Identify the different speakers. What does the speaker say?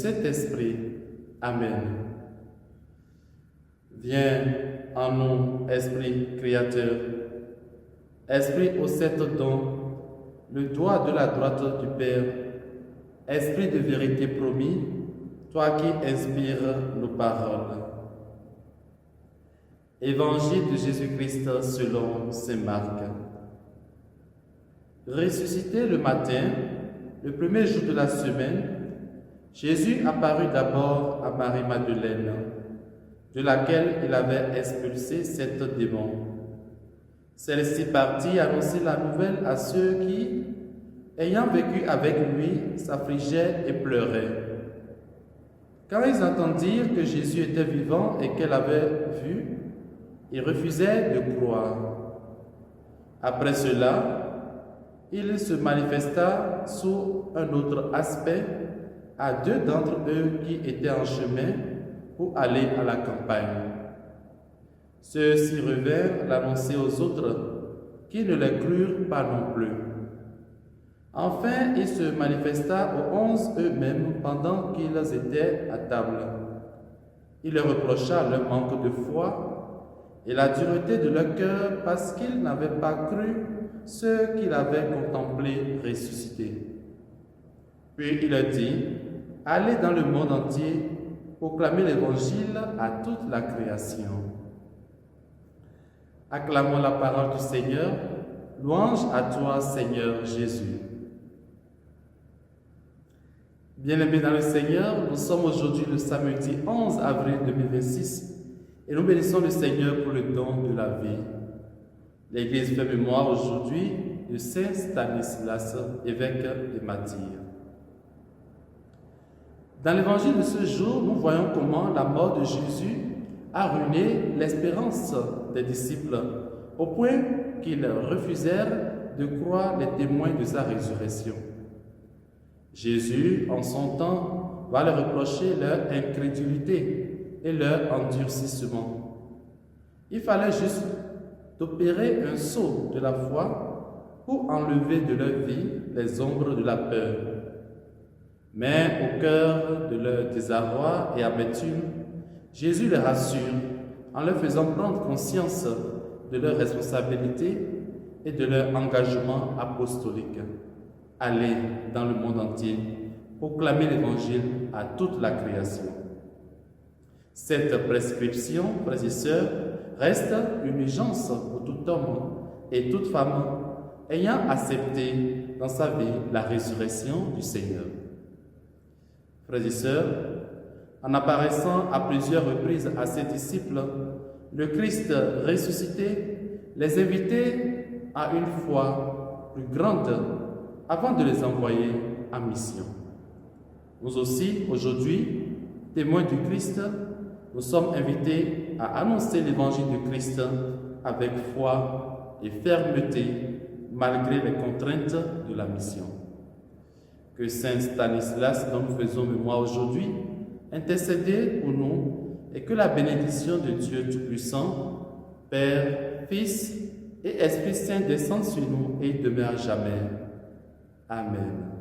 Speaker 1: Saint-Esprit. Amen. Viens en nous, Esprit créateur. Esprit aux 7 dons, le doigt de la droite du Père. Esprit de vérité promis, toi qui inspires nos paroles. Évangile de Jésus-Christ selon saint Marc. Ressuscité le matin, le premier jour de la semaine, Jésus apparut d'abord à Marie-Madeleine, de laquelle il avait expulsé 7 démons. Celle-ci partit annoncer la nouvelle à ceux qui, ayant vécu avec lui, s'affligeaient et pleuraient. Quand ils entendirent que Jésus était vivant et qu'elle avait vu, ils refusaient de croire. Après cela, il se manifesta sous un autre aspect à 2 d'entre eux qui étaient en chemin pour aller à la campagne. Ceux-ci revinrent l'annoncer aux autres, qui ne les crurent pas non plus. Enfin, il se manifesta aux 11 eux-mêmes pendant qu'ils étaient à table. Il leur reprocha leur manque de foi et la dureté de leur cœur parce qu'ils n'avaient pas cru ceux qu'il avait contemplés ressuscités. Puis il leur dit, « Allez dans le monde entier, proclamez l'Évangile à toute la création. » Acclamons la parole du Seigneur. Louange à toi, Seigneur Jésus. Bien-aimés dans le Seigneur, nous sommes aujourd'hui le samedi 11 avril 2026 et nous bénissons le Seigneur pour le don de la vie. L'Église fait mémoire aujourd'hui de Saint Stanislas, évêque de Mathire. Dans l'évangile de ce jour, nous voyons comment la mort de Jésus a ruiné l'espérance des disciples, au point qu'ils refusèrent de croire les témoins de sa résurrection. Jésus, en son temps, va leur reprocher leur incrédulité et leur endurcissement. Il fallait juste d'opérer un saut de la foi pour enlever de leur vie les ombres de la peur. Mais au cœur de leur désarroi et amertume, Jésus les rassure en leur faisant prendre conscience de leur responsabilité et de leur engagement apostolique. Allez dans le monde entier, proclamer l'Évangile à toute la création. Cette prescription, frères et sœurs, reste une urgence pour tout homme et toute femme ayant accepté dans sa vie la résurrection du Seigneur. Frères et sœurs, en apparaissant à plusieurs reprises à ses disciples, le Christ ressuscité les invitait à une foi plus grande avant de les envoyer en mission. Nous aussi, aujourd'hui, témoins du Christ, nous sommes invités à annoncer l'évangile du Christ avec foi et fermeté malgré les contraintes de la mission. Que Saint Stanislas, dont nous faisons mémoire aujourd'hui, intercède pour nous et que la bénédiction de Dieu Tout-Puissant, Père, Fils et Esprit Saint descende sur nous et demeure jamais. Amen.